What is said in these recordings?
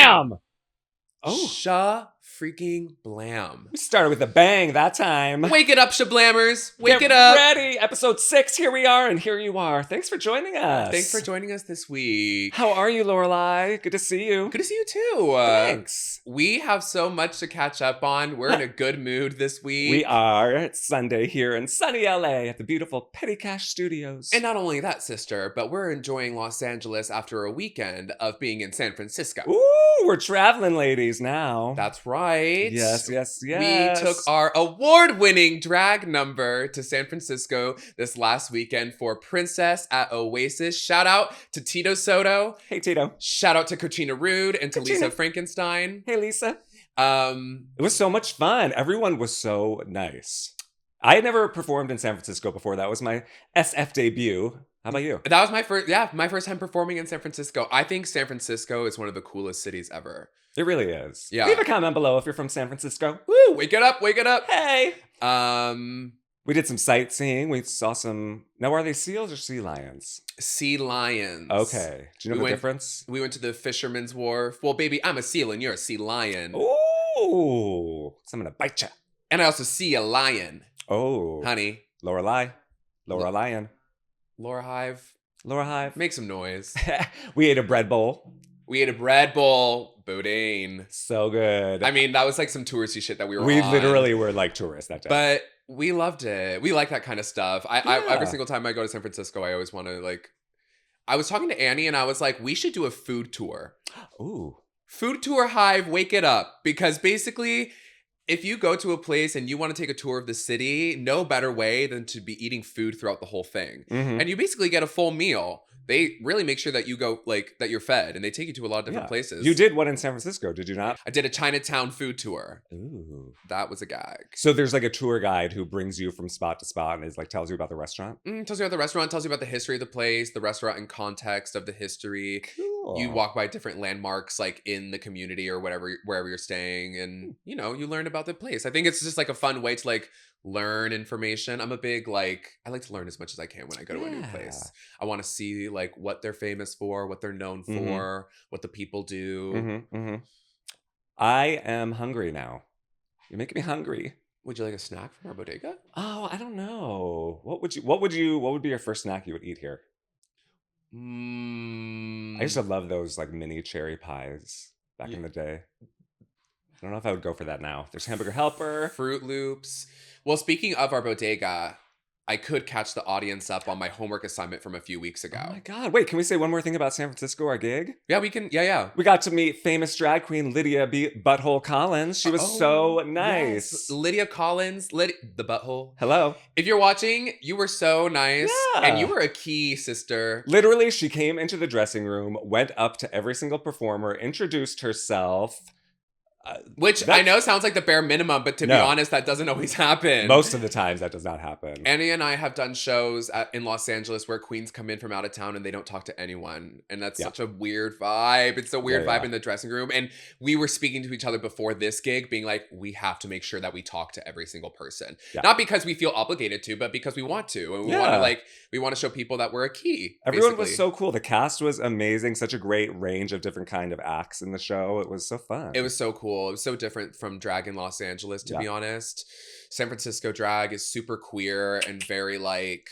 Shablam! Oh. Freaking blam. We started with a bang that time. Wake it up, Shablammers. Wake Get it up. ready. Episode 6, here we are, and here you are. Thanks for joining us. Thanks for joining us this week. How are you, Lorelei? Good to see you. Good to see you too. Thanks. We have so much to catch up on. We're in a good mood this week. We are. It's Sunday here in sunny LA at the beautiful Petty Cash Studios. And not only that, sister, but we're enjoying Los Angeles after a weekend of being in San Francisco. Ooh, we're traveling ladies now. That's right. Yes. We took our award-winning drag number to San Francisco this last weekend for Princess at Oasis. Shout out to Tito Soto. Hey, Tito. Shout out to Cochina Rude and to Lisa Frankenstein. Hey, Lisa. It was so much fun. Everyone was so nice. I had never performed in San Francisco before. That was my SF debut. How about you? That was my first time performing in San Francisco. I think San Francisco is one of the coolest cities ever. It really is. Yeah. Leave a comment below if you're from San Francisco. Woo! Wake it up! Wake it up! Hey! We did some sightseeing. We saw some... Now, are they seals or sea lions? Sea lions. Okay. Do you know the difference? We went to the Fisherman's Wharf. Well, baby, I'm a seal and you're a sea lion. Ooh! So I'm gonna bite you. And I also see a lion. Oh. Honey. Lorelei. Lion. Laura Hive. Make some noise. We ate a bread bowl. Boudin. So good. I mean, that was like some touristy shit that we were on. We literally were like tourists that day. But we loved it. We like that kind of stuff. I every single time I go to San Francisco, I always want to like... I was talking to Annie and I was like, we should do a food tour. Ooh. Food tour Hive, wake it up. Because basically... if you go to a place and you want to take a tour of the city, no better way than to be eating food throughout the whole thing. Mm-hmm. And you basically get a full meal. They really make sure that you go, like, that you're fed. And they take you to a lot of different places. You did one in San Francisco, did you not? I did a Chinatown food tour. Ooh. That was a gag. So there's like a tour guide who brings you from spot to spot and is like tells you about the restaurant? Tells you about the restaurant, tells you about the history of the place, the restaurant in context of the history. Cool. You walk by different landmarks like in the community or wherever you're staying. And, you know, you learn about the place. I think it's just like a fun way to like learn information. I'm a big I like to learn as much as I can when I go to a new place. I want to see like what they're famous for, what they're known for, what the people do. I am hungry now. You're making me hungry. Would you like a snack from our bodega? Oh, I don't know. What would be your first snack you would eat here? I used to love those like mini cherry pies back in the day. I don't know if I would go for that now. There's Hamburger Helper. Fruit Loops. Well, speaking of our bodega, I could catch the audience up on my homework assignment from a few weeks ago. Oh my God. Wait, can we say one more thing about San Francisco, our gig? Yeah, we can. Yeah. We got to meet famous drag queen Lydia Butthole Collins. She was so nice. Yes. Lydia Collins, the butthole. Hello. If you're watching, you were so nice. Yeah. And you were a key, sister. Literally, she came into the dressing room, went up to every single performer, introduced herself. Which I know sounds like the bare minimum, but to be honest, that doesn't always happen. Most of the times that does not happen. Annie and I have done shows in Los Angeles where queens come in from out of town and they don't talk to anyone. And that's such a weird vibe. It's a weird vibe in the dressing room. And we were speaking to each other before this gig being like, we have to make sure that we talk to every single person. Yeah. Not because we feel obligated to, but because we want to. And we want to show people that we're a key. Everyone was so cool. The cast was amazing. Such a great range of different kind of acts in the show. It was so fun. It was so cool. It was so different from drag in Los Angeles, to be honest. San Francisco drag is super queer and very like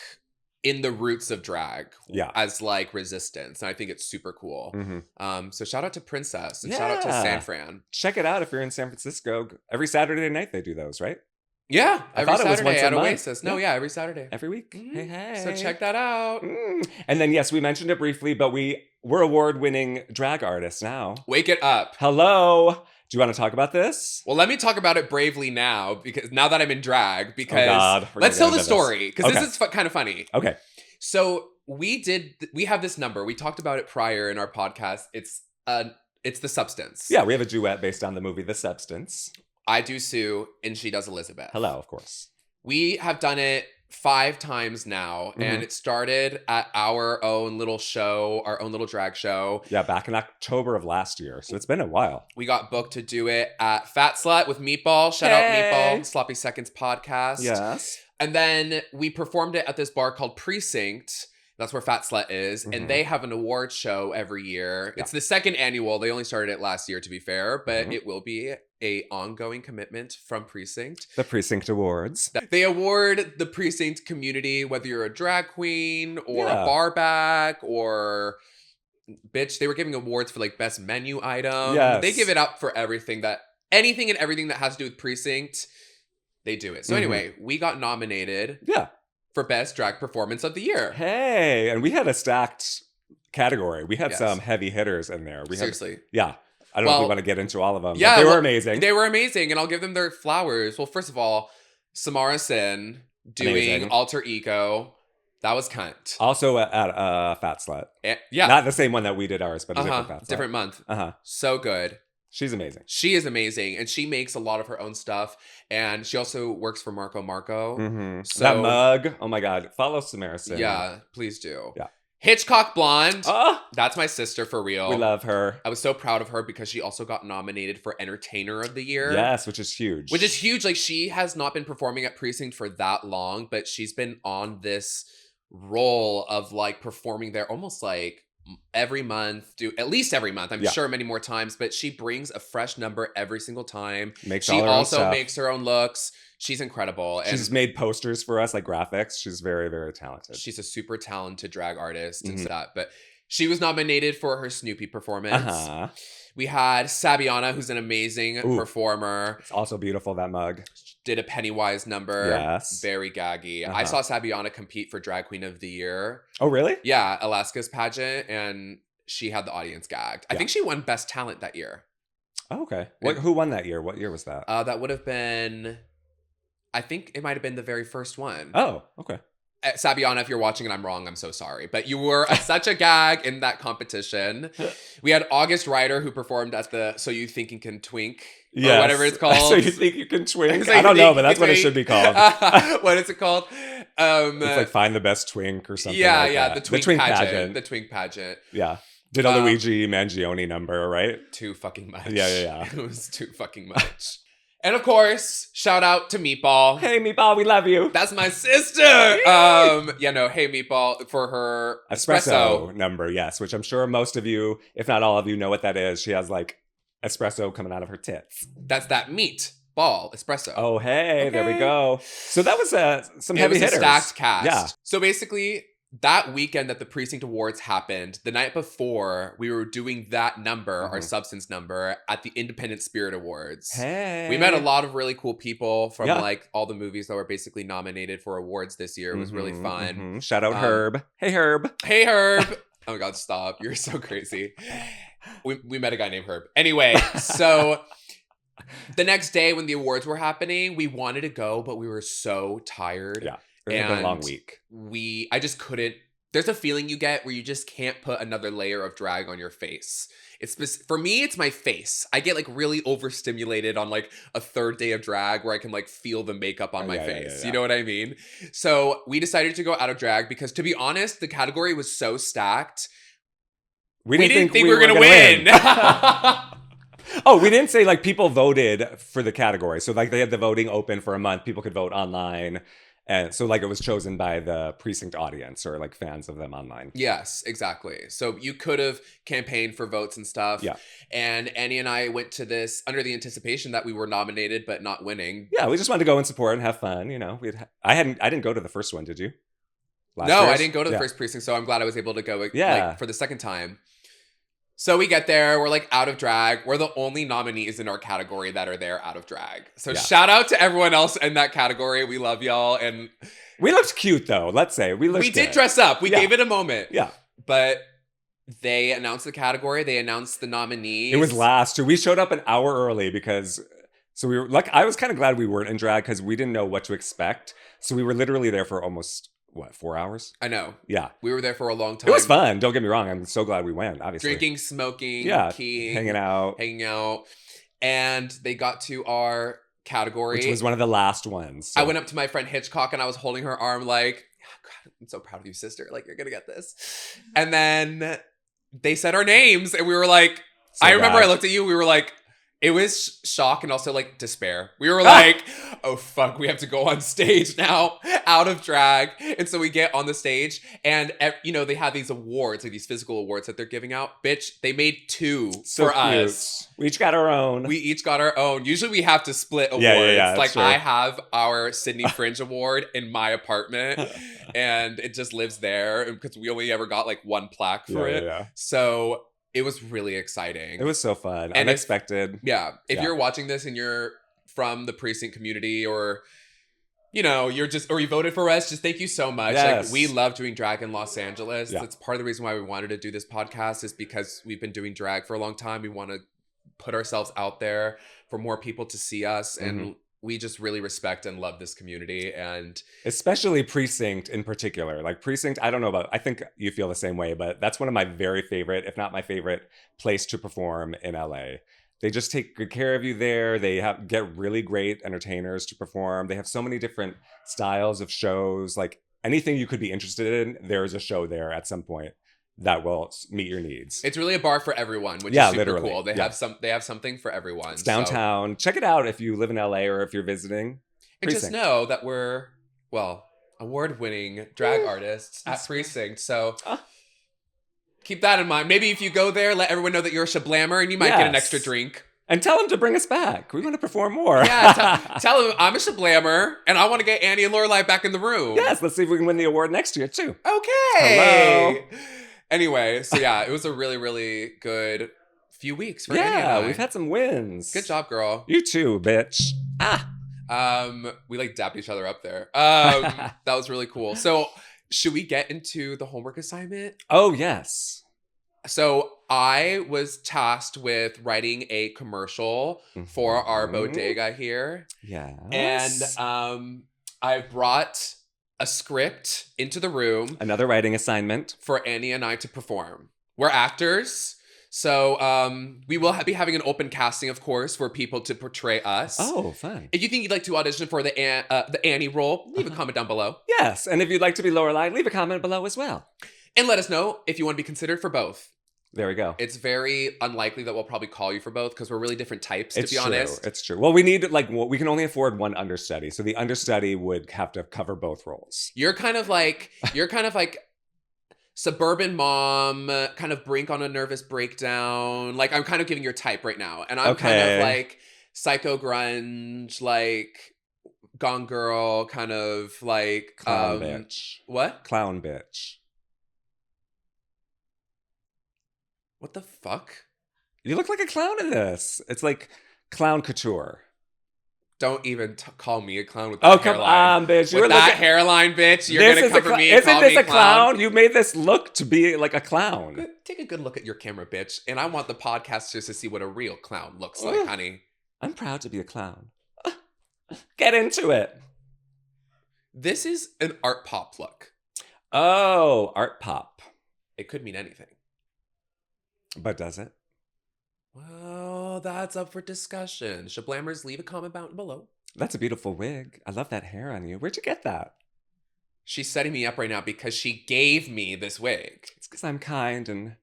in the roots of drag as like resistance. And I think it's super cool. So shout out to Princess and shout out to San Fran. Check it out if you're in San Francisco. Every Saturday night they do those, right? Yeah, every Saturday at Oasis. No, every Saturday. Every week. Hey. So check that out. And then, yes, we mentioned it briefly, but we're award-winning drag artists now. Wake it up. Hello. Do you want to talk about this? Well, let me talk about it bravely now, because now that I'm in drag, because let's tell the story, because this is kind of funny. Okay. So we have this number. We talked about it prior in our podcast. It's The Substance. Yeah, we have a duet based on the movie The Substance. I do Sue, and she does Elizabeth. Hello, of course. We have done it 5 times now, and it started at our own little show, our own little drag show. Yeah, back in October of last year, so it's been a while. We got booked to do it at Fat Slut with Meatball. Shout out Meatball, Sloppy Seconds podcast. Yes. And then we performed it at this bar called Precinct. That's where Fat Slut is. And they have an award show every year. Yeah. It's the second annual. They only started it last year, to be fair, but it will be a ongoing commitment from Precinct. The Precinct Awards. They award the Precinct community, whether you're a drag queen or a barback or... Bitch, they were giving awards for like best menu item. Yes. They give it up for anything and everything that has to do with Precinct. They do it. So anyway, we got nominated for best drag performance of the year. Hey, and we had a stacked category. We had some heavy hitters in there. Seriously. I don't know if we want to get into all of them. Yeah, but they were amazing. They were amazing, and I'll give them their flowers. Well, first of all, Samara Sin doing Alter Ego. That was cunt. Also at Fat Slut. Yeah. Not the same one that we did ours, but a different Fat Slut. Different month. So good. She's amazing. She is amazing. And she makes a lot of her own stuff. And she also works for Marco Marco. So, that mug. Oh my God. Follow Samara Sin. Yeah, please do. Yeah. Hitchcock Blonde. That's my sister for real. We love her. I was so proud of her because she also got nominated for Entertainer of the Year. Yes, which is huge. Which is huge. Like, she has not been performing at Precinct for that long, but she's been on this role of like performing there almost like every month, at least every month. I'm sure many more times, but she brings a fresh number every single time. She also makes her own looks. She's incredible. And she's made posters for us, like graphics. She's very, very talented. She's a super talented drag artist and stuff. But she was nominated for her Snoopy performance. We had Sabiana, who's an amazing performer. It's also beautiful, that mug. Did a Pennywise number. Yes. Very gaggy. I saw Sabiana compete for Drag Queen of the Year. Oh, really? Yeah, Alaska's pageant, and she had the audience gagged. I think she won Best Talent that year. Oh, okay. Who won that year? What year was that? That would have been... I think it might have been the very first one. Oh, okay. Sabiana, if you're watching and I'm wrong, I'm so sorry. But you were such a gag in that competition. We had August Ryder, who performed at the So You Think You Can Twink, or whatever it's called. So You Think You Can Twink? I don't know, but that's what it should be called. What is it called? It's like Find the Best Twink or something the twink pageant. The twink pageant. Yeah. Did a Luigi Mangione number, right? Too fucking much. Yeah. It was too fucking much. And of course, shout out to Meatball. Hey, Meatball, we love you. That's my sister. Hey, Meatball, for her espresso number, yes, which I'm sure most of you, if not all of you, know what that is. She has like espresso coming out of her tits. That's that meat ball espresso. Oh, hey, there we go. So that was some heavy hitters. It was a stacked cast. Yeah. So basically, that weekend that the Precinct Awards happened, the night before, we were doing that number, our substance number, at the Independent Spirit Awards. Hey. We met a lot of really cool people from like all the movies that were basically nominated for awards this year. It was really fun. Shout out Herb. Hey, Herb. Hey, Herb. Oh my God, stop. You're so crazy. We met a guy named Herb. Anyway, so... The next day when the awards were happening, we wanted to go, but we were so tired. Yeah. It's been a long week. I just couldn't. There's a feeling you get where you just can't put another layer of drag on your face. For me, it's my face. I get like really overstimulated on like a third day of drag where I can like feel the makeup on my face. Yeah. You know what I mean? So we decided to go out of drag because, to be honest, the category was so stacked. We didn't think we were going to win. Oh, we didn't say like people voted for the category. So like they had the voting open for a month. People could vote online. And so like it was chosen by the Precinct audience or like fans of them online. Yes, exactly. So you could have campaigned for votes and stuff. Yeah. And Annie and I went to this under the anticipation that we were nominated but not winning. Yeah, we just wanted to go and support and have fun, you know. I didn't go to the first one, did you? I didn't go to the first Precinct, so I'm glad I was able to go like, for the second time. So we get there, we're like out of drag. We're the only nominees in our category that are there out of drag. So shout out to everyone else in that category. We love y'all. And we looked cute though, let's say. We did dress up. We gave it a moment. Yeah. But they announced the category. They announced the nominees. It was last. We showed up an hour early because we were like, I was kind of glad we weren't in drag because we didn't know what to expect. So we were literally there for almost 4 hours? I know. Yeah. We were there for a long time. It was fun. Don't get me wrong. I'm so glad we went, obviously. Drinking, smoking, keying. Hanging out. And they got to our category. Which was one of the last ones. So. I went up to my friend Hitchcock and I was holding her arm like, oh God, I'm so proud of you, sister. Like, you're going to get this. And then they said our names and we were like, I remember I looked at you. We were like, It was shock and also like despair. We were like, oh fuck, we have to go on stage now, out of drag. And so we get on the stage and, you know, they have these awards, like these physical awards that they're giving out. Bitch, they made 2 So for cute. us. We each got our own. We each got our own. Usually we have to split awards. Yeah, like true. I have our Sydney Fringe Award in my apartment and it just lives there because we only ever got like 1 plaque for it. Yeah. So it was really exciting. It was so fun. And Unexpected. if you're watching this and you're from the Precinct community or, you know, you voted for us, just thank you so much. Yes. Like, we love doing drag in Los Angeles. Yeah. That's part of the reason why we wanted to do this podcast is because we've been doing drag for a long time. We want to put ourselves out there for more people to see us. And we just really respect and love this community. And especially Precinct in particular. Like Precinct, I don't know about, I think you feel the same way, but that's one of my very favorite, if not my favorite place to perform in LA. They just take good care of you there. They get really great entertainers to perform. They have so many different styles of shows. Like anything you could be interested in, there's a show there at some point that will meet your needs. It's really a bar for everyone, which is super literally. cool. They have something for everyone. It's downtown. Check it out if you live in LA or if you're visiting. And just know that we're, well, award-winning drag artists at Precinct. So keep that in mind. Maybe if you go there, let everyone know that you're a Shablammer and you might get an extra drink. And tell them to bring us back. We want to perform more. Yeah, tell them I'm a Shablammer and I want to get Annie and Lorelei back in the room. Yes, let's see if we can win the award next year too. Okay. Hello. Anyway, so yeah, it was a really, really good few weeks for Annie and I. We've had some wins. Good job, girl. You too, bitch. We like dapped each other up there. That was really cool. So should we get into the homework assignment? Oh, yes. So I was tasked with writing a commercial for our bodega here. Yeah. And I brought a script into the room. Another writing assignment. For Annie and I to perform. We're actors. So we will be having an open casting, of course, for people to portray us. Oh, fun. If you think you'd like to audition for the Annie role, leave a comment down below. Yes, and if you'd like to be Lorelei, leave a comment below as well. And let us know if you want to be considered for both. There we go. It's very unlikely that we'll probably call you for both because we're really different types, to be honest. It's true. Well, we need, we can only afford one understudy. So the understudy would have to cover both roles. You're kind of like suburban mom, kind of brink on a nervous breakdown. Like, I'm kind of giving your type right now. And I'm kind of like psycho grunge, like Gone Girl, kind of like... Clown bitch. What? Clown bitch. What the fuck? You look like a clown in this. It's like clown couture. Don't even call me a clown with that hairline. Come on, bitch. With that hairline, bitch, you're going to come for me and call me a clown? Isn't this a clown? You made this look to be like a clown. Take a good look at your camera, bitch. And I want the podcasters to see what a real clown looks like, honey. I'm proud to be a clown. Get into it. This is an art pop look. Oh, art pop. It could mean anything. But does it? Well, that's up for discussion. Shablammers, leave a comment down below. That's a beautiful wig. I love that hair on you. Where'd you get that? She's setting me up right now because she gave me this wig. It's because I'm kind and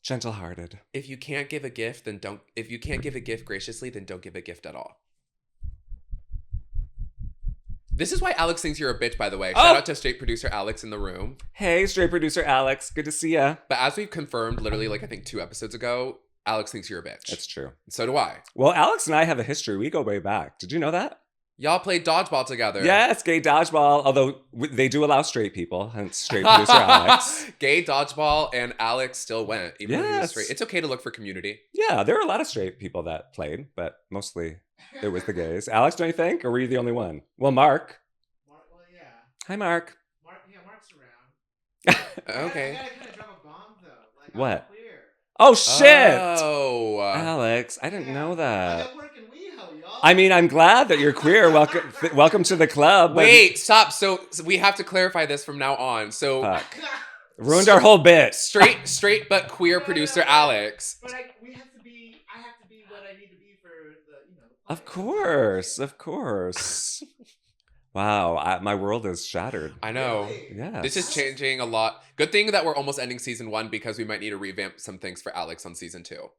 gentle-hearted. If you can't give a gift, then don't. If you can't give a gift graciously, then don't give a gift at all. This is why Alex thinks you're a bitch, by the way. Shout out to straight producer Alex in the room. Hey, straight producer Alex. Good to see ya. But as we've confirmed, literally, like I think 2 episodes ago, Alex thinks you're a bitch. That's true. So do I. Well, Alex and I have a history. We go way back. Did you know that? Y'all played dodgeball together. Yes, gay dodgeball. Although they do allow straight people. Hence straight producer Alex. Gay dodgeball and Alex still went. Even though he was straight. It's okay to look for community. Yeah, there were a lot of straight people that played, but mostly it was the gays. Alex, don't you think? Or were you the only one? Well, Mark. Well, yeah. Hi, Mark. Mark's around. Okay. I gotta kind of drop a bomb, though. Like, what? I'm queer. Oh, shit! Oh. Alex, I didn't know that. I work in WeHo, y'all. I mean, I'm glad that you're queer. Welcome to the club. Wait, stop. So we have to clarify this from now on. So Fuck. Ruined our whole bit. Straight but queer producer Alex. But I have to be what I need to be for the, Of course. Wow, my world is shattered. I know. Yeah. This is changing a lot. Good thing that we're almost ending season 1 because we might need to revamp some things for Alex on season 2.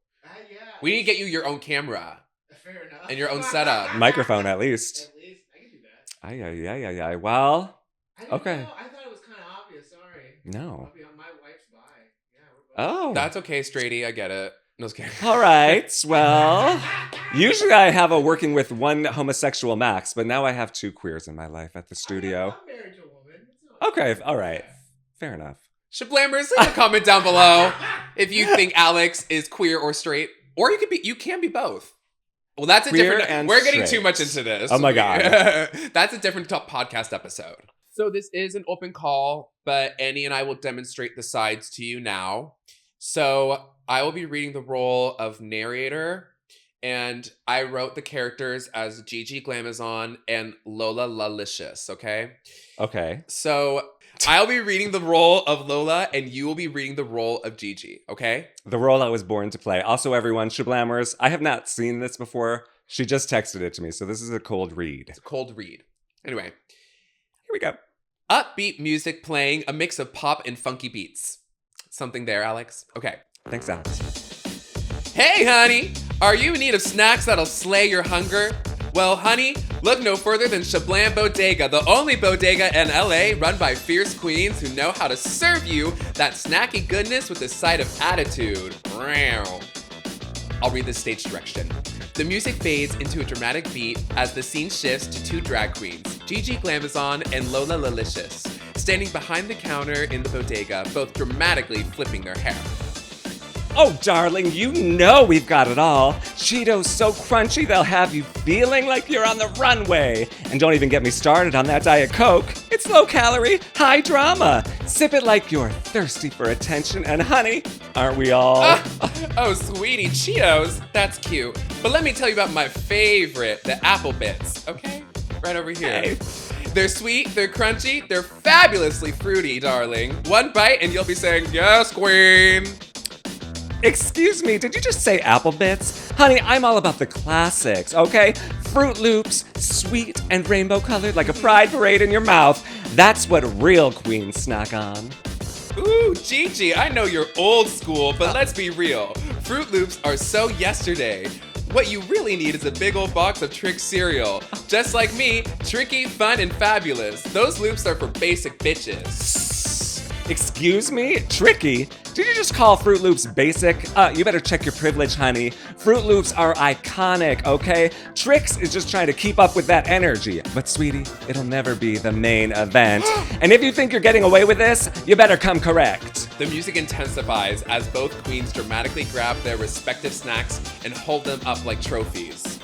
Yeah. We need to get you your own camera Fair enough. and your own setup. Microphone, at least. At least I can do that. Ay. Well, I didn't okay. know. I thought it was kind of obvious. Sorry. No. I'll be on my wife's bi. Yeah. We're both. Oh. That's okay, Straighty. I get it. No, just kidding. All right. Well, usually I have a working with one homosexual max, but now I have 2 queers in my life at the studio. I'm married to a woman. It's not- Okay. All right. Fair enough. Shablammers, leave a comment down below if you think Alex is queer or straight, or you can be both. Well, that's a Queer different. and We're getting straight. too much into this. Oh my God. That's a different podcast episode. So this is an open call, but Annie and I will demonstrate the sides to you now. So I will be reading the role of narrator, and I wrote the characters as Gigi Glamazon and Lola Lalicious. Okay. Okay. So I'll be reading the role of Lola, and you will be reading the role of Gigi, okay? The role I was born to play. Also, everyone, Shablammers, I have not seen this before. She just texted it to me, so this is a cold read. It's a cold read. Anyway, Here we go. upbeat music playing, a mix of pop and funky beats. Something there, Alex? Okay. Thanks, Alex. Hey, honey! Are you in need of snacks that'll slay your hunger? Well, honey, look no further than SHABLAM Bodega, the only bodega in LA run by fierce queens who know how to serve you that snacky goodness with a side of attitude. I'll read the stage direction. The music fades into a dramatic beat as the scene shifts to 2 drag queens, Gigi Glamazon and Lola Lalicious, standing behind the counter in the bodega, both dramatically flipping their hair. Oh, darling, you know we've got it all. Cheetos so crunchy they'll have you feeling like you're on the runway. And don't even get me started on that Diet Coke. It's low calorie, high drama. Sip it like you're thirsty for attention. And honey, aren't we all? Oh, sweetie, Cheetos. That's cute. But let me tell you about my favorite, the Apple Bits, okay? Right over here. Hey. They're sweet, they're crunchy, they're fabulously fruity, darling. One bite and you'll be saying, yes, queen. Excuse me, did you just say Apple Bits? Honey, I'm all about the classics, okay? Fruit Loops, sweet and rainbow colored like a pride parade in your mouth. That's what real queens snack on. Ooh, Gigi, I know you're old school, but let's be real. Fruit Loops are so yesterday. What you really need is a big old box of Trix cereal. Just like me, tricky, fun, and fabulous. Those loops are for basic bitches. Excuse me? Tricky? Did you just call Fruit Loops basic? You better check your privilege, honey. Fruit Loops are iconic, okay? Trix is just trying to keep up with that energy. But sweetie, it'll never be the main event. And if you think you're getting away with this, you better come correct. The music intensifies as both queens dramatically grab their respective snacks and hold them up like trophies.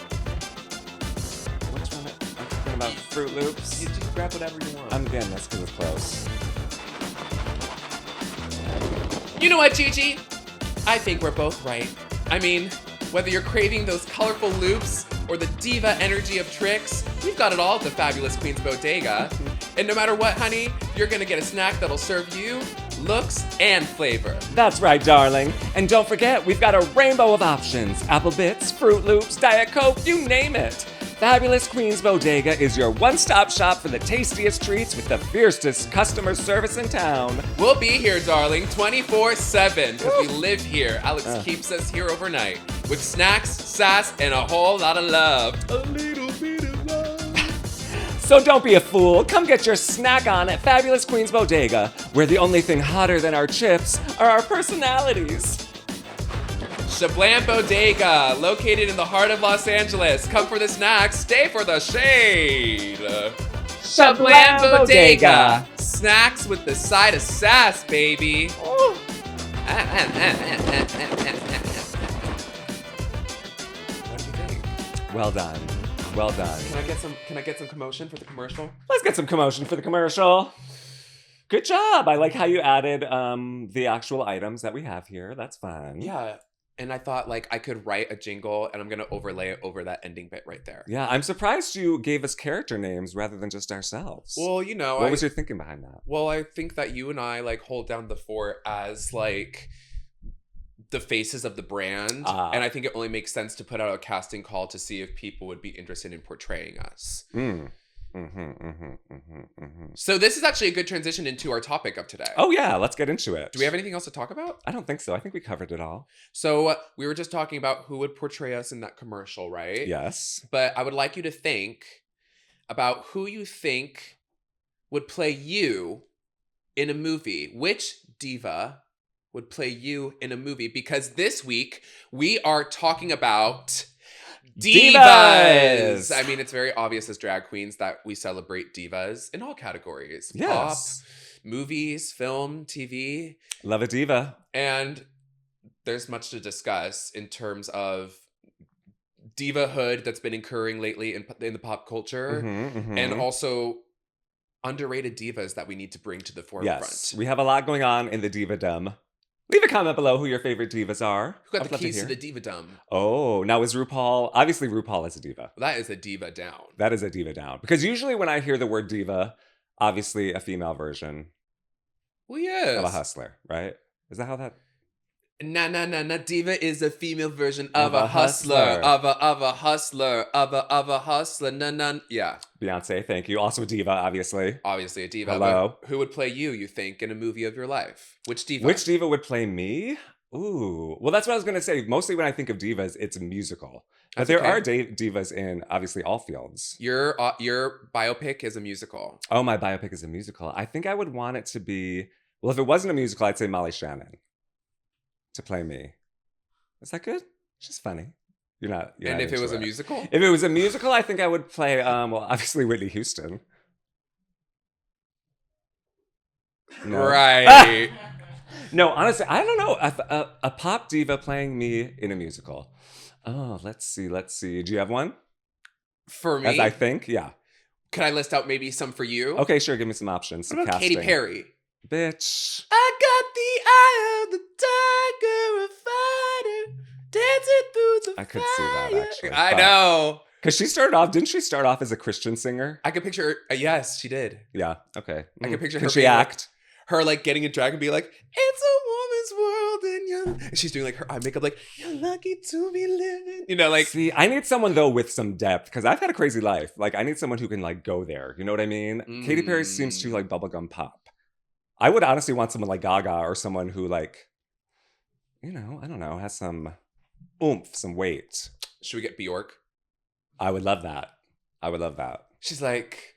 Which one? I'm talking about Fruit Loops. You just grab whatever you want. I'm getting this because it's close. You know what, Gigi? I think we're both right. I mean, whether you're craving those colorful loops or the diva energy of Trix, we've got it all at the Fabulous Queen's Bodega. And no matter what, honey, you're gonna get a snack that'll serve you looks and flavor. That's right, darling. And don't forget, we've got a rainbow of options. Apple Bits, Fruit Loops, Diet Coke, you name it. Fabulous Queen's Bodega is your one-stop shop for the tastiest treats with the fiercest customer service in town. We'll be here, darling, 24/7, because we live here. Alex keeps us here overnight with snacks, sass, and a whole lot of love. A little bit of love. So don't be a fool. Come get your snack on at Fabulous Queen's Bodega, where the only thing hotter than our chips are our personalities. SHABLAM Bodega, located in the heart of Los Angeles. Come for the snacks, stay for the shade. SHABLAM Bodega. Snacks with the side of sass, baby. Ooh. What do you think? Well done. Well done. Can I get some commotion for the commercial? Let's get some commotion for the commercial. Good job. I like how you added the actual items that we have here. That's fun. Yeah. And I thought like I could write a jingle and I'm gonna overlay it over that ending bit right there. Yeah, I'm surprised you gave us character names rather than just ourselves. Well, you know, what was your thinking behind that? Well, I think that you and I like hold down the fort as like the faces of the brand. And I think it only makes sense to put out a casting call to see if people would be interested in portraying us. So this is actually a good transition into our topic of today. Oh yeah, let's get into it. Do we have anything else to talk about? I don't think so. I think we covered it all. So we were just talking about who would portray us in that commercial, right? Yes. But I would like you to think about who you think would play you in a movie. Which diva would play you in a movie? Because this week we are talking about divas. I mean, it's very obvious as drag queens that we celebrate divas in all categories. Yes. Pop, movies, film, TV. Love a diva. And there's much to discuss in terms of divahood that's been occurring lately in the pop culture. And also underrated divas that we need to bring to the forefront. Yes, we have a lot going on in the divadom. Leave a comment below who your favorite divas are. Who got the keys to the divadom? Oh, now is RuPaul... Obviously, RuPaul is a diva. That is a diva down. That is a diva down. Because usually when I hear the word diva, obviously a female version Well, yes. of a hustler, right? Is that how that... Nah. Diva is a female version of a hustler. Of a hustler. Nah. Yeah. Beyonce, thank you. Also a diva, obviously. Obviously a diva. Hello. But who would play you think, in a movie of your life? Which diva? Which diva would play me? Ooh. Well, that's what I was going to say. Mostly when I think of divas, it's a musical. But there are divas in, obviously, all fields. Your biopic is a musical. Oh, my biopic is a musical. I think I would want it to be... Well, if it wasn't a musical, I'd say Molly Shannon to play me. Is that good? She's funny. You're not. And if it was a musical? If it was a musical, I think I would play, well, obviously Whitney Houston. No. Right. No, honestly, I don't know. A pop diva playing me in a musical. Oh, let's see. Do you have one? For me? As I think, yeah. Could I list out maybe some for you? Okay, sure. Give me some options. What about Katy Perry? Bitch. I got the eye of the tiger, a fighter, dancing through the I could see that, actually. I know. Because didn't she start off as a Christian singer? I could picture her, yes, she did. Yeah, okay. I can picture her. Can she act? Her like getting a drag and be like, it's a woman's world and she's doing like her eye makeup like, you're lucky to be living. You know, like. See, I need someone though with some depth because I've had a crazy life. Like I need someone who can like go there. You know what I mean? Katy Perry seems too like bubblegum pop. I would honestly want someone like Gaga or someone who like, you know, I don't know, has some oomph, some weight. Should we get Bjork? I would love that. She's like,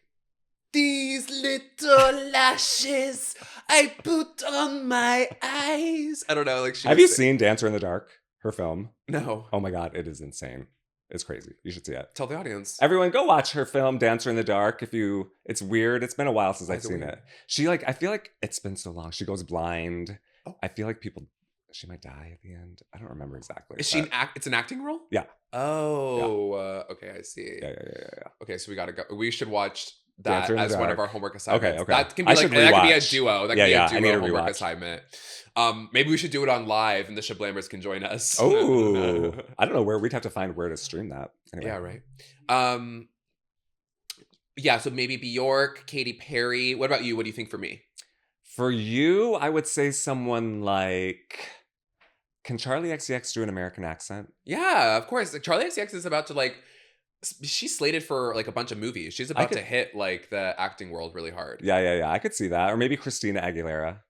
these little lashes I put on my eyes. I don't know. Like, have you seen Dancer in the Dark? Her film? No. Oh my God, it is insane. It's crazy. You should see it. Tell the audience. Everyone go watch her film, Dancer in the Dark. It's weird. It's been a while since I've seen it. She I feel like it's been so long. She goes blind. Oh. I feel like she might die at the end. I don't remember exactly. Is she it's an acting role? Yeah. Oh, yeah. Okay. I see. Yeah. Okay. So we got to go. We should watch that as one of our homework assignments. Okay. That can be that could be a duo. That can be a duo homework assignment. Maybe we should do it on live and the Shablammers can join us. Oh, I don't know where we'd have to find where to stream that. Anyway. Yeah, right. Yeah, so maybe Bjork, Katy Perry. What about you? What do you think for me? For you, I would say someone like... Can Charlie XCX do an American accent? Yeah, of course. Like, Charlie XCX is about to like... She's slated for like a bunch of movies. She's about to hit like the acting world really hard. Yeah. I could see that. Or maybe Christina Aguilera.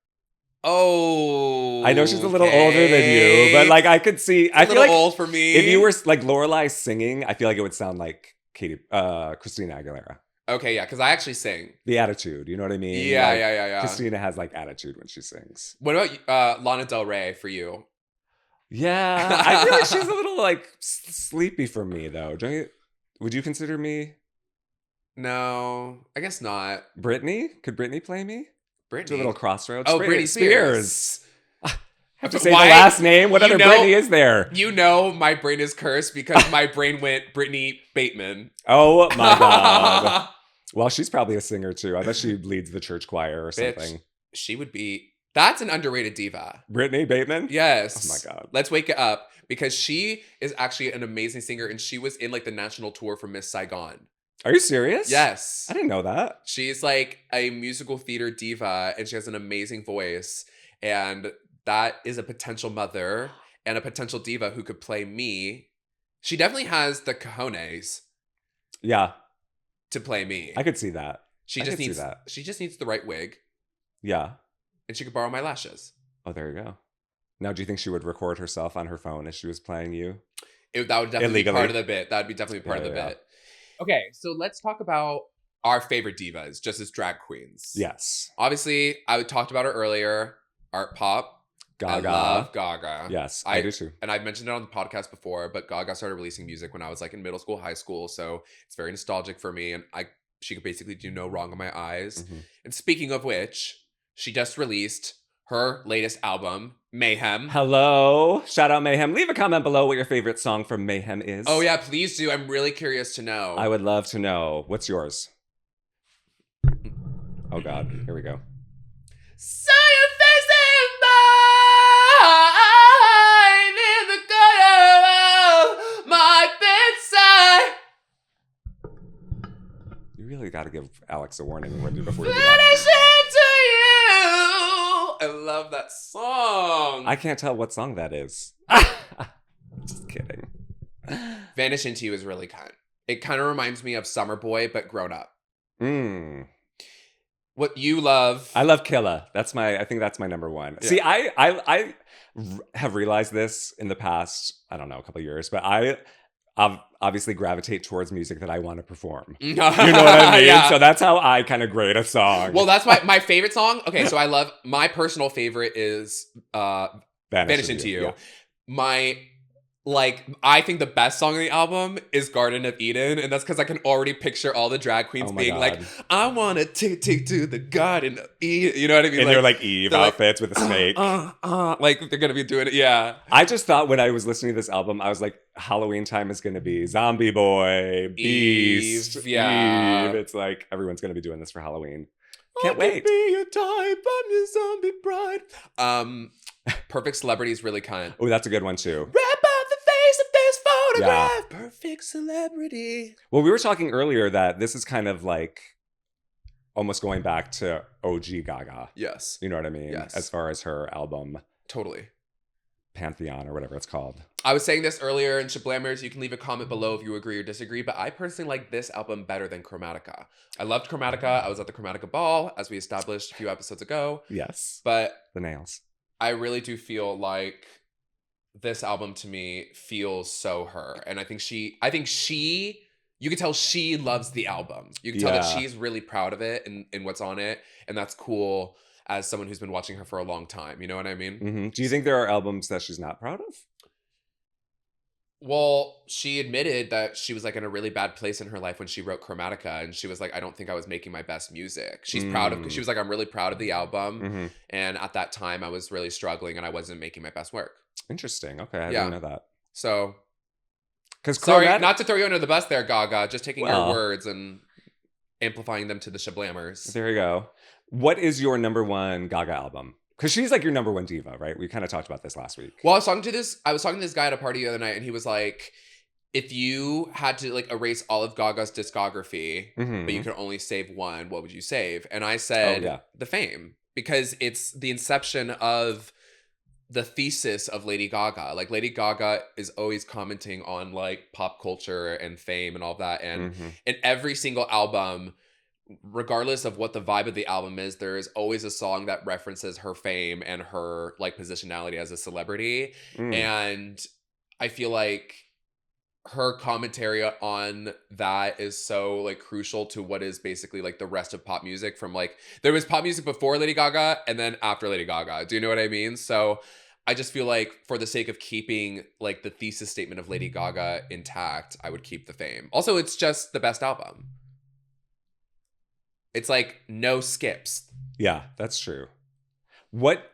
Oh, I know she's a little older than you, but like I could see. I feel like old for me. If you were like Lorelei singing, I feel like it would sound like Christina Aguilera. Okay, yeah, because I actually sing. The attitude, you know what I mean? Yeah, like, yeah. Christina has like attitude when she sings. What about Lana Del Rey for you? Yeah, I feel like she's a little like sleepy for me though. Would you consider me? No, I guess not. Britney? Could Britney play me? Britney. To a little crossroads. Oh, Britney Spears. I have to say the last name. What other Britney is there? You know my brain is cursed because my brain went Brittany Bateman. Oh my God. Well, she's probably a singer too. I bet she leads the church choir or something. She would be... That's an underrated diva. Brittany Bateman? Yes. Oh my God. Let's wake it up because she is actually an amazing singer and she was in like the national tour for Miss Saigon. Are you serious? Yes. I didn't know that. She's like a musical theater diva and she has an amazing voice. And that is a potential mother and a potential diva who could play me. She definitely has the cojones. Yeah. To play me. I could see that. She I just could see needs that. she just needs the right wig, Yeah. and she could borrow my lashes. Oh, there you go. Now, do you think she would record herself on her phone as she was playing you? That would definitely be part Illegally. of the bit. That would be definitely part of the Yeah. bit. Okay, so let's talk about our favorite divas, just as drag queens. Yes. Obviously, I talked about her earlier. Art pop. Gaga. I love Gaga. Yes, I do too. And I've mentioned it on the podcast before, but Gaga started releasing music when I was like in middle school, high school, so it's very nostalgic for me, and she could basically do no wrong in my eyes. Mhm. And speaking of which, she just released her latest album, Mayhem. Hello. Shout out Mayhem. Leave a comment below what your favorite song from Mayhem is. Oh yeah, please do. I'm really curious to know. I would love to know. What's yours? Oh God. Here we go. So you're facing mine in the corner of my bedside. You really got to give Alex a warning before you do that. Finishing to you. I love that song. I can't tell what song that is. Just kidding. Vanish Into You is really kind. It kind of reminds me of Summer Boy, but grown up. What you love. I love Killa. I think that's my number one. Yeah. See, I have realized this in the past, I don't know, a couple of years, but I obviously gravitate towards music that I want to perform. You know what I mean? Yeah. So that's how I kind of grade a song. Well, that's my favorite song. Okay, so I love, my personal favorite is Vanish Into You. Yeah. I think the best song on the album is Garden of Eden, and that's because I can already picture all the drag queens being God. like, I want to take to the Garden of Eden. You know what I mean? In their like Eve they're outfits with a snake. Like they're going to be doing it. Yeah. I just thought when I was listening to this album, I was like, Halloween time is going to be Zombie Boy, Beast, yeah. Eve. It's like everyone's going to be doing this for Halloween. Can't Can wait. be your type, I'm your zombie bride. Perfect Celebrity is really kind. Oh, that's a good one too. Wrap up the face of this photograph. Yeah. Perfect Celebrity. Well, we were talking earlier that this is kind of like almost going back to OG Gaga. Yes. You know what I mean? Yes. As far as her album Totally. Pantheon or whatever it's called. I was saying this earlier in Shablammers. You can leave a comment below if you agree or disagree, but I personally like this album better than Chromatica. I loved Chromatica. I was at the Chromatica ball, as we established a few episodes ago. Yes. But The nails. I really do feel like this album to me feels so her. And I think she, you can tell she loves the album. You can tell that Yeah. she's really proud of it and what's on it. And that's cool as someone who's been watching her for a long time. You know what I mean? Mm-hmm. Do you think there are albums that she's not proud of? Well, she admitted that she was like in a really bad place in her life when she wrote Chromatica, and she was like, I don't think I was making my best music. She's proud of, she was like, I'm really proud of the album. Mm-hmm. And at that time I was really struggling and I wasn't making my best work. Interesting. Okay, I Yeah. didn't know that. So, Because sorry, not to throw you under the bus there, Gaga, just taking Well. your words and amplifying them to the Shablammers. There you go. What is your number one Gaga album? Because she's like your number one diva, right? We kind of talked about this last week. Well, I was talking to this guy at a party the other night, and he was like, if you had to like erase all of Gaga's discography, Mhm. but you could only save one, what would you save? And I said, yeah. The Fame, because it's the inception of the thesis of Lady Gaga. Like Lady Gaga is always commenting on like pop culture and fame and all that. And Mhm. in every single album, regardless of what the vibe of the album is, there is always a song that references her fame and her like positionality as a celebrity. Mm. And I feel like her commentary on that is so like crucial to what is basically like the rest of pop music. From like, there was pop music before Lady Gaga and then after Lady Gaga. Do you know what I mean? So I just feel like for the sake of keeping like the thesis statement of Lady Gaga intact, I would keep The Fame. Also, it's just the best album. It's like no skips. Yeah, that's true. What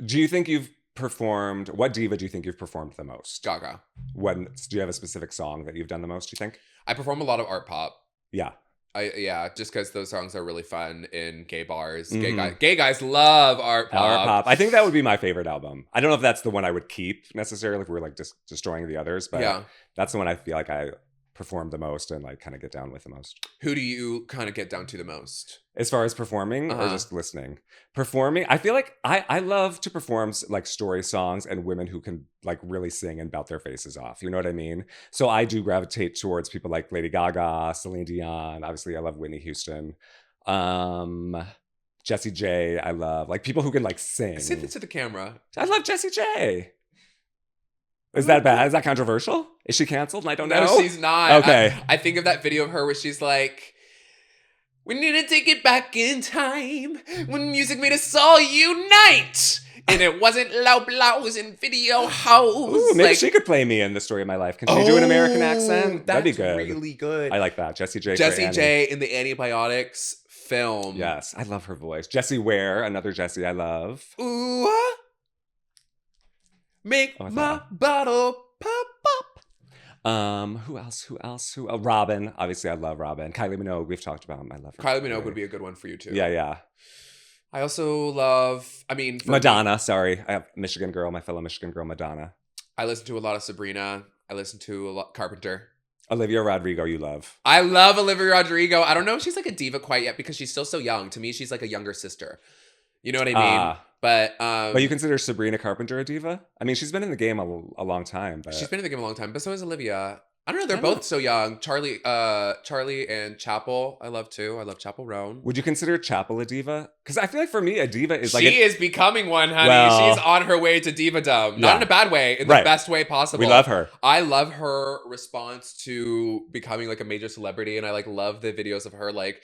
do you think you've performed? What diva do you think you've performed the most? Gaga. Do you have a specific song that you've done the most, do you think? I perform a lot of art pop. Yeah. Just because those songs are really fun in gay bars. Mhm. Gay guys love art pop. Art pop. I think that would be my favorite album. I don't know if that's the one I would keep necessarily if we're like just destroying the others, but Yeah. that's the one I feel like I perform the most and like kind of get down with the most. Who do you kind of get down to the most? As far as performing or Uh-huh. just listening? Performing, I feel like I love to perform like story songs and women who can like really sing and belt their faces off. You know what I mean? So I do gravitate towards people like Lady Gaga, Celine Dion. Obviously, I love Whitney Houston. Jessie J, I love. Like people who can like sing. Send it to the camera. I love Jessie J. Is that bad? Is that controversial? Is she canceled and I don't know? No, she's not. Okay. I think of that video of her where she's like, we need to take it back in time when music made us all unite. And it wasn't loud blows and video hoes. Ooh, maybe she could play me in The Story of My Life. Can she do an American accent? That'd be good. That's really good. I like that. Jessie J. Jessie J in the Antibiotics film. Yes, I love her voice. Jessie Ware, another Jessie I love. Ooh, make my bottle pop up. Who else? Robin. Obviously, I love Robin. Kylie Minogue, we've talked about. I love her. Kylie Minogue would be a good one for you too. Yeah. I also love, Madonna. Sorry, I have Michigan girl, my fellow Michigan girl, Madonna. I listen to a lot of Sabrina. I listen to a lot Carpenter. Olivia Rodrigo, you love. I love Olivia Rodrigo. I don't know if she's like a diva quite yet because she's still so young. To me, she's like a younger sister. You know what I mean? But you consider Sabrina Carpenter a diva? I mean, she's been in the game a long time. But she's been in the game a long time. But so is Olivia. I don't know. They're both so young. Charlie and Chapel, I love too. I love Chapel Roan. Would you consider Chapel a diva? Because I feel like for me, a diva is like she is becoming one, honey. Well, she's on her way to divadom. Not in a bad way, in the best way possible. We love her. I love her response to becoming like a major celebrity, and I like love the videos of her like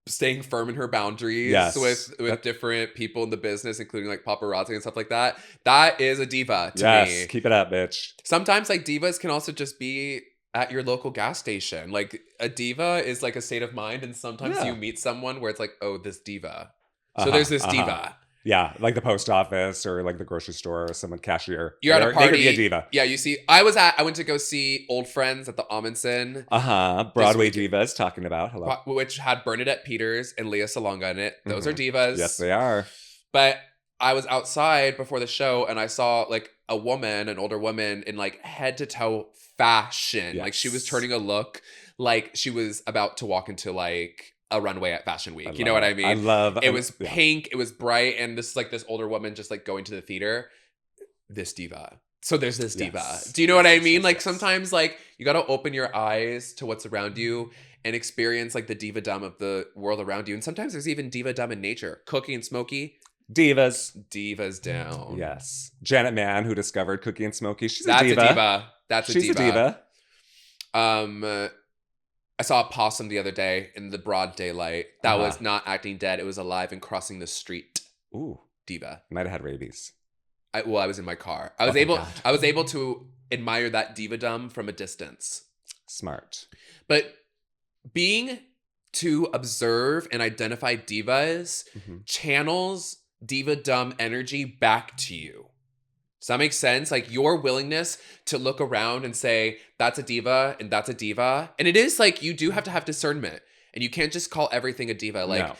staying firm in her boundaries with different people in the business, including like paparazzi and stuff like that. That is a diva to me. Yes, keep it up, bitch. Sometimes like divas can also just be at your local gas station. Like a diva is like a state of mind, and sometimes you meet someone where it's like, oh, this diva. So there's this diva. Yeah, like the post office or like the grocery store or someone cashier. You're at a party. They could be a diva. Yeah, you see, I went to go see Old Friends at the Amundsen. Broadway divas talking about. Hello. Which had Bernadette Peters and Leah Salonga in it. Those are divas. Yes, they are. But I was outside before the show and I saw like an older woman in like head to toe fashion. Yes. Like she was turning a look like she was about to walk into like a runway at Fashion Week. You know what I mean? I love it. Was pink, it was bright, and this older woman just like going to the theater. This diva. So there's this diva. Do you know what I mean? Like sometimes like you gotta open your eyes to what's around you and experience like the diva-dom of the world around you. And sometimes there's even diva-dom in nature. Cookie and Smokey. Divas down. Yes. Janet Mann, who discovered Cookie and Smokey. She's a diva. She's a diva. I saw a possum the other day in the broad daylight. That was not acting dead. It was alive and crossing the street. Ooh. Diva. Might have had rabies. I was in my car. I was able to admire that diva-dom from a distance. Smart. But being to observe and identify divas channels diva-dom energy back to you. Does that make sense? Like your willingness to look around and say, that's a diva and that's a diva. And it is like, you do have to have discernment and you can't just call everything a diva. Like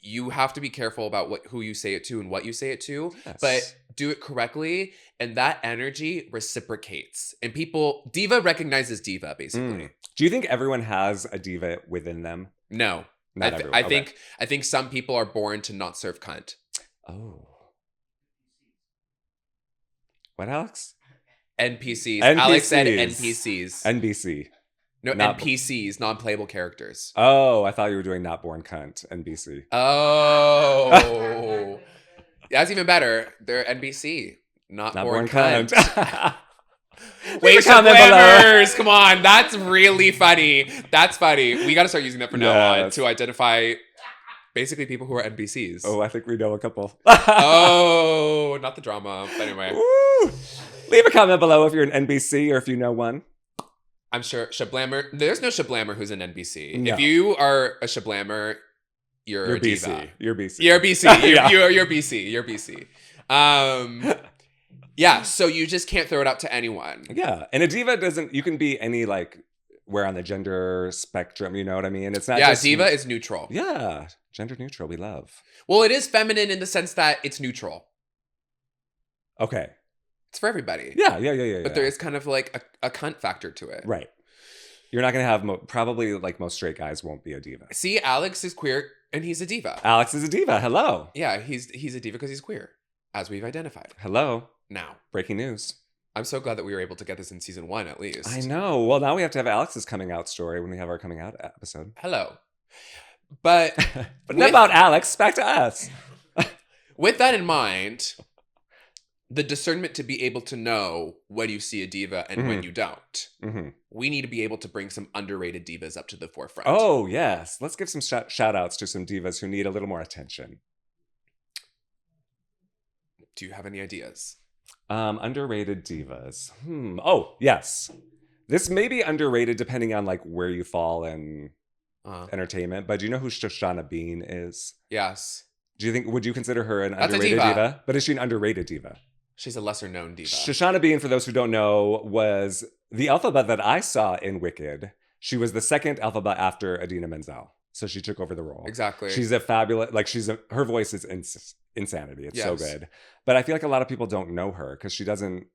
you have to be careful about who you say it to and what you say it to, but do it correctly. And that energy reciprocates and diva recognizes diva basically. Do you think everyone has a diva within them? No. Not everyone. I think some people are born to not serve cunt. Oh. What, Alex? NPCs. Alex said NPCs. NBC. No, NPCs, non-playable characters. Oh, I thought you were doing not born cunt. NBC. Oh. That's even better. They're NBC. Not born cunt. Wait, Shablammers! Come on. That's really funny. That's funny. We got to start using that from now on to identify basically people who are NBCs. Oh, I think we know a couple. Oh, not the drama. But anyway. Woo. Leave a comment below if you're an NBC or if you know one. I'm sure Shablammer. There's no Shablammer who's an NBC. No. If you are a Shablammer, you're a BC. diva. You're BC. You're BC. You're BC. You're BC. Yeah, so you just can't throw it out to anyone. Yeah, and a diva you can be any like where on the gender spectrum, you know what I mean? It's not just... diva is neutral. Yeah, gender neutral, we love. Well, it is feminine in the sense that it's neutral. Okay. It's for everybody. Yeah. But there is kind of like a cunt factor to it. Right. You're not going to have, probably like most straight guys won't be a diva. See, Alex is queer and he's a diva. Alex is a diva, hello. Yeah, he's a diva because he's queer, as we've identified. Hello. Now. Breaking news. I'm so glad that we were able to get this in season 1 at least. I know. Well, now we have to have Alex's coming out story when we have our coming out episode. Hello. But But enough about Alex. Back to us. with that in mind, the discernment to be able to know when you see a diva and when you don't. We need to be able to bring some underrated divas up to the forefront. Oh, yes. Let's give some shout outs to some divas who need a little more attention. Do you have any ideas? Underrated divas. Oh, yes. This may be underrated depending on like where you fall in entertainment, but do you know who Shoshana Bean is? Yes. Would you consider her an That's underrated a diva. diva? But is she an underrated diva? She's a lesser known diva. Shoshana Bean, for those who don't know, was the Elphaba that I saw in Wicked. She was the second Elphaba after Idina Menzel. So she took over the role. Exactly. She's a fabulous, like her voice is insanity. It's so good. But I feel like a lot of people don't know her because she doesn't.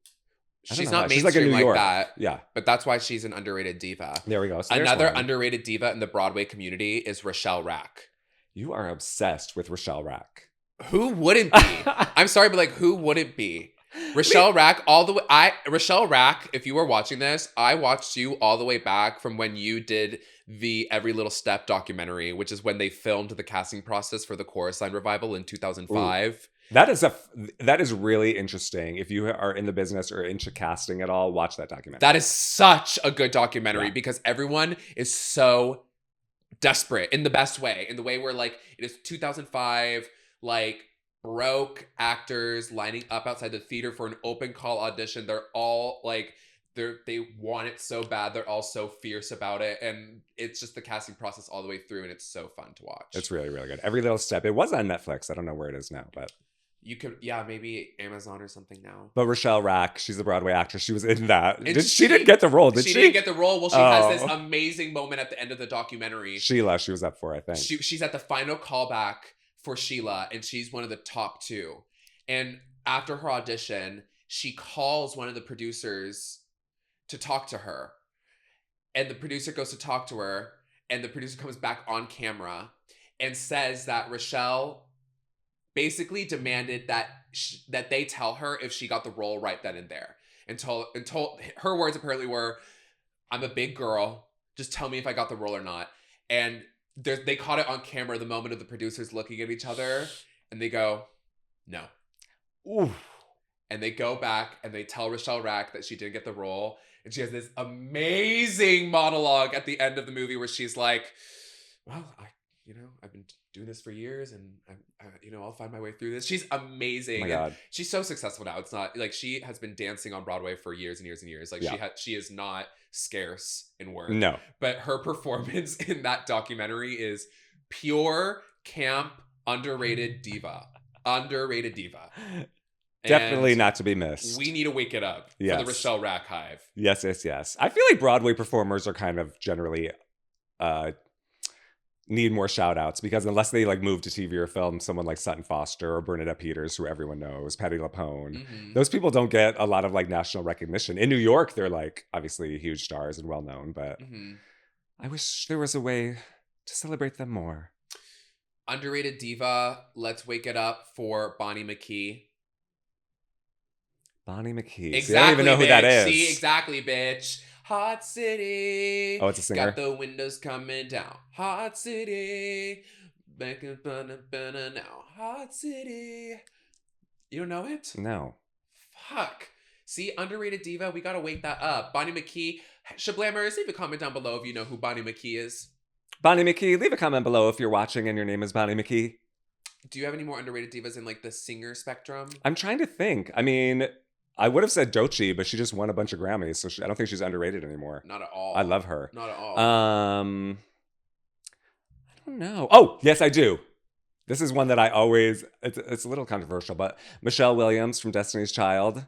She's not she's mainstream like, in New York. that. Yeah. But that's why she's an underrated diva. There we go. So another underrated diva in the Broadway community is Rachelle Rak. You are obsessed with Rachelle Rak. Who wouldn't be? I'm sorry, but like, who wouldn't be? Rachelle Rak, all the way. Rachelle Rak, if you were watching this, I watched you all the way back from when you did the Every Little Step documentary, which is when they filmed the casting process for the Chorus Line revival in 2005. Ooh. That is really interesting. If you are in the business or into casting at all, watch that documentary. That is such a good documentary because everyone is so desperate in the best way, in the way where like it is 2005, like broke actors lining up outside the theater for an open call audition. They're all like, they want it so bad. They're all so fierce about it. And it's just the casting process all the way through. And it's so fun to watch. It's really, really good. Every Little Step. It was on Netflix. I don't know where it is now, but. You could, maybe Amazon or something now. But Rachelle Rak, she's a Broadway actress. She was in that. She didn't get the role, did she? She didn't get the role. Well, she has this amazing moment at the end of the documentary. Sheila, she was up for, I think. She's at the final callback for Sheila, and she's one of the top two. And after her audition, she calls one of the producers to talk to her. And the producer goes to talk to her, and the producer comes back on camera and says that Rachelle basically demanded that they tell her if she got the role right then and there. And told her words apparently were, "I'm a big girl. Just tell me if I got the role or not." And they caught it on camera the moment of the producers looking at each other, and they go, "No." Ooh. And they go back and they tell Rachelle Rak that she didn't get the role. And she has this amazing monologue at the end of the movie where she's like, "Well, I've been doing this for years, and I'll find my way through this." She's amazing. Oh my God. She's so successful now. It's not like she has been dancing on Broadway for years and years and years. Like she is not scarce in work. No. But her performance in that documentary is pure camp, underrated diva. Underrated diva. Definitely not to be missed. We need to wake it up for the Rachelle Rak hive. Yes. I feel like Broadway performers are kind of generally need more shout outs because unless they like move to TV or film, someone like Sutton Foster or Bernadette Peters, who everyone knows, Patti LuPone, those people don't get a lot of like national recognition. In New York, they're like obviously huge stars and well known, but I wish there was a way to celebrate them more. Underrated diva, let's wake it up for Bonnie McKee. Bonnie McKee. Exactly, See, I don't even know who that is. See, exactly, bitch. Hot City. Oh, it's a singer. Got the windows coming down. Hot City. Back up now. Hot City. You don't know it? No. Fuck. See, underrated diva. We gotta wake that up. Bonnie McKee. Shablammers, leave a comment down below if you know who Bonnie McKee is. Bonnie McKee, leave a comment below if you're watching and your name is Bonnie McKee. Do you have any more underrated divas in like the singer spectrum? I'm trying to think. I mean, I would have said Doechii, but she just won a bunch of Grammys, so I don't think she's underrated anymore. Not at all. I love her. Not at all. I don't know. Oh, yes, I do. This is one that I always, it's a little controversial, but Michelle Williams from Destiny's Child.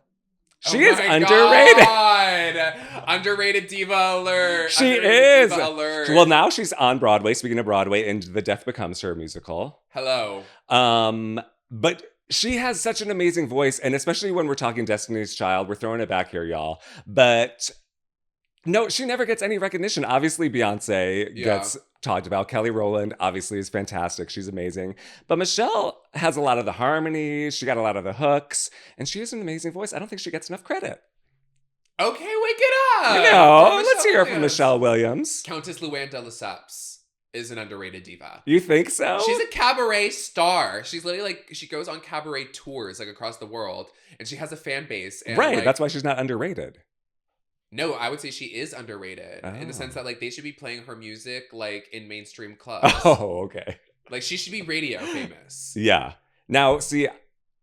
She is underrated. God. Underrated diva alert. She is. Diva alert. Well, now she's on Broadway, speaking of Broadway, and The Death Becomes Her musical. Hello. But she has such an amazing voice, and especially when we're talking Destiny's Child, we're throwing it back here, y'all. But no, she never gets any recognition. Obviously, Beyonce gets talked about. Kelly Rowland obviously is fantastic. She's amazing. But Michelle has a lot of the harmonies. She got a lot of the hooks, and she has an amazing voice. I don't think she gets enough credit. Okay, wake it up. You know, let's hear it from Michelle Williams. Countess Luann de Lesseps is an underrated diva. You think so? She's a cabaret star. She's literally like, she goes on cabaret tours like across the world, and she has a fan base. And right. like, That's why she's not underrated. no, I would say she is underrated in the sense Oh. that like they should be playing her music like in mainstream clubs. Oh, okay. Like she should be radio famous. Yeah. Now, see,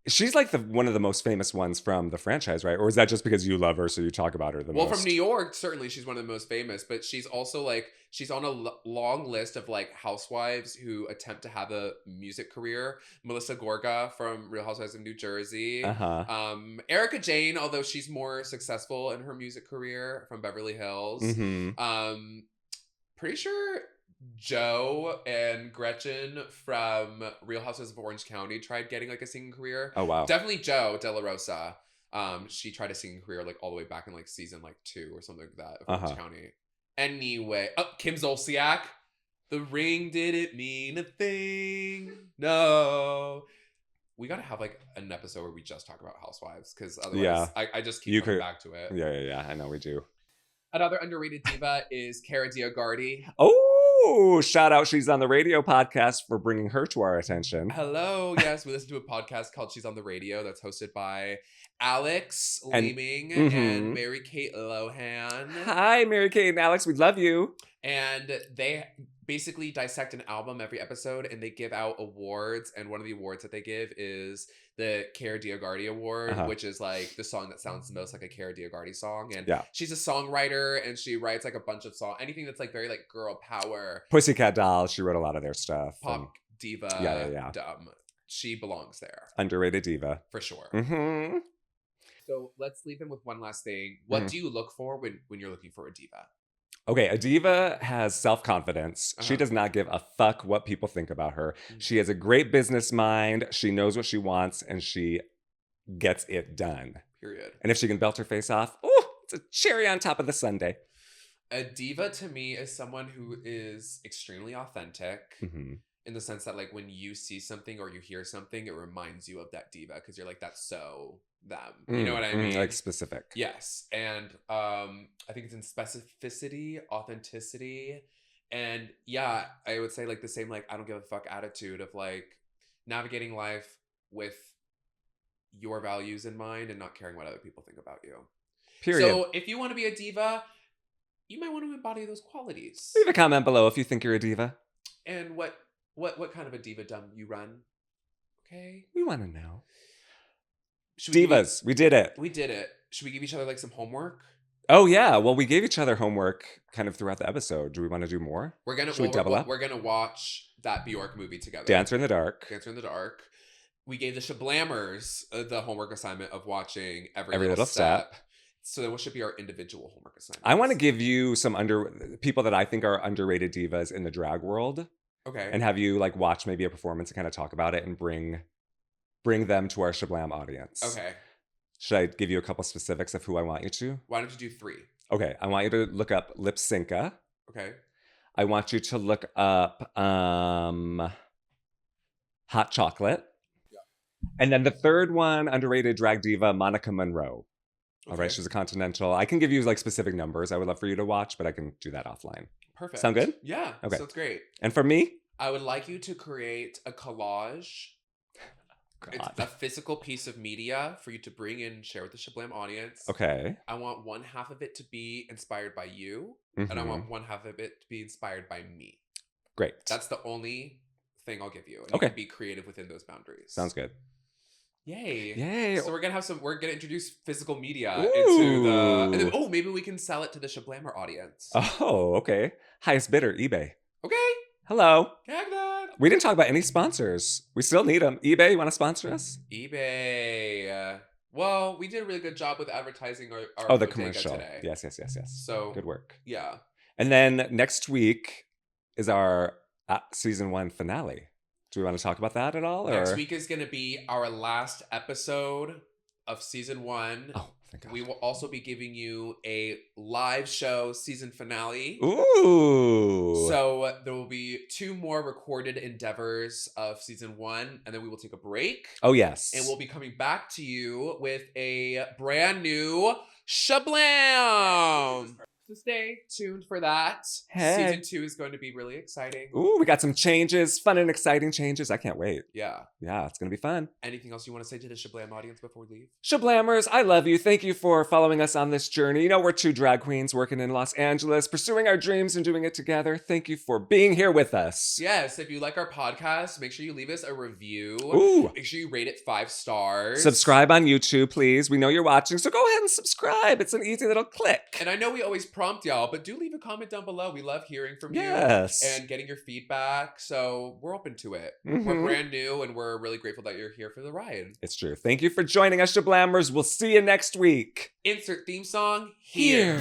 she's like one of the most famous ones from the franchise, right? Or is that just because you love her, so you talk about her the most? Well, from New York, certainly she's one of the most famous, but she's also like, she's on a long list of like housewives who attempt to have a music career. Melissa Gorga from Real Housewives of New Jersey. Uh-huh. Erica Jane, although she's more successful in her music career, from Beverly Hills. Mm-hmm. Pretty sure Joe and Gretchen from Real Housewives of Orange County tried getting like a singing career. Oh, wow. Definitely Joe De La Rosa. She tried a singing career like all the way back in like season like 2 or something like that of Orange County. Anyway, Kim Zolciak. The ring didn't mean a thing. No. We gotta have like an episode where we just talk about housewives, because otherwise I just keep coming back to it. Yeah. I know we do. Another underrated diva is Cara Dioguardi. Oh, shout out. She's on the radio podcast for bringing her to our attention. Hello. Yes, we listen to a podcast called She's on the Radio that's hosted by Alex Leeming and Mary Kate Lohan. Hi, Mary Kate and Alex. We love you. And they basically dissect an album every episode, and they give out awards. And one of the awards that they give is the Cara Dioguardi Award, which is like the song that sounds the most like a Cara Dioguardi song. And she's a songwriter, and she writes like a bunch of songs, anything that's like very like girl power. Pussycat Dolls. She wrote a lot of their stuff. Pop diva. Yeah. She belongs there. Underrated diva. For sure. Mm-hmm. So let's leave them with one last thing. What do you look for when you're looking for a diva? Okay, a diva has self-confidence. She does not give a fuck what people think about her. She has a great business mind. She knows what she wants, and she gets it done. Period. And if she can belt her face off, oh, it's a cherry on top of the sundae. A diva to me is someone who is extremely authentic in the sense that like when you see something or you hear something, it reminds you of that diva because you're like, that's so them. You know what I mean? Like specific. Yes. And I think it's in specificity, authenticity, and yeah, I would say like the same like I don't give a fuck attitude of like navigating life with your values in mind and not caring what other people think about you. Period. So if you want to be a diva, you might want to embody those qualities. Leave a comment below if you think you're a diva. And what kind of a diva-dom you run. Okay? We want to know. Divas, we did it. We did it. Should we give each other like some homework? Oh yeah. Well, we gave each other homework kind of throughout the episode. Do we want to do more? Should we double up? We're gonna watch that Bjork movie together. Dancer in the Dark. Dancer in the Dark. We gave the Shablammers the homework assignment of watching Every Little Step. So what should be our individual homework assignment? I want to give you some people that I think are underrated divas in the drag world. Okay. And have you like watch maybe a performance and kind of talk about it and bring them to our Shablam audience. Okay. Should I give you a couple specifics of who I want you to? Why don't you do 3? Okay. I want you to look up Lip Synca. Okay. I want you to look up Hot Chocolate. Yeah. And then the third one, underrated drag diva, Monica Monroe. Okay. All right. She's a continental. I can give you like specific numbers I would love for you to watch, but I can do that offline. Perfect. Sound good? Yeah. Okay. Sounds great. And for me? I would like you to create a collage. God. It's a physical piece of media for you to bring in and share with the Shablam audience. Okay. I want one half of it to be inspired by you, and I want one half of it to be inspired by me. Great. That's the only thing I'll give you. And Okay. You can be creative within those boundaries. Sounds good. Yay. Yay. So we're gonna introduce physical media Ooh. into the, and then, maybe we can sell it to the Shablammer audience. Oh, okay. Highest bidder, eBay. Okay. Hello. Gag that. We didn't talk about any sponsors. We still need them. eBay, you want to sponsor us? eBay. Well, we did a really good job with advertising our the bodega commercial. today. Yes. So Good work. Yeah. And then next week is our season 1 finale. Do we want to talk about that at all? Next week is going to be our last episode of season 1. Oh, thank God. We will also be giving you a live show season finale. Ooh. So there will be 2 more recorded endeavors of season 1, and then we will take a break. Oh, yes. And we'll be coming back to you with a brand new Shablam. So stay tuned for that. Hey. Season 2 is going to be really exciting. Ooh, we got some changes, fun and exciting changes. I can't wait. Yeah. Yeah, it's going to be fun. Anything else you want to say to the Shablam audience before we leave? Shablammers, I love you. Thank you for following us on this journey. You know, we're two drag queens working in Los Angeles, pursuing our dreams and doing it together. Thank you for being here with us. Yes, if you like our podcast, make sure you leave us a review. Ooh. Make sure you rate it 5 stars. Subscribe on YouTube, please. We know you're watching, so go ahead and subscribe. It's an easy little click. And I know we always prompt y'all, but do leave a comment down below. We love hearing from you and getting your feedback. So we're open to it. Mm-hmm. We're brand new and we're really grateful that you're here for the ride. It's true. Thank you for joining us, Shablammers. We'll see you next week. Insert theme song here.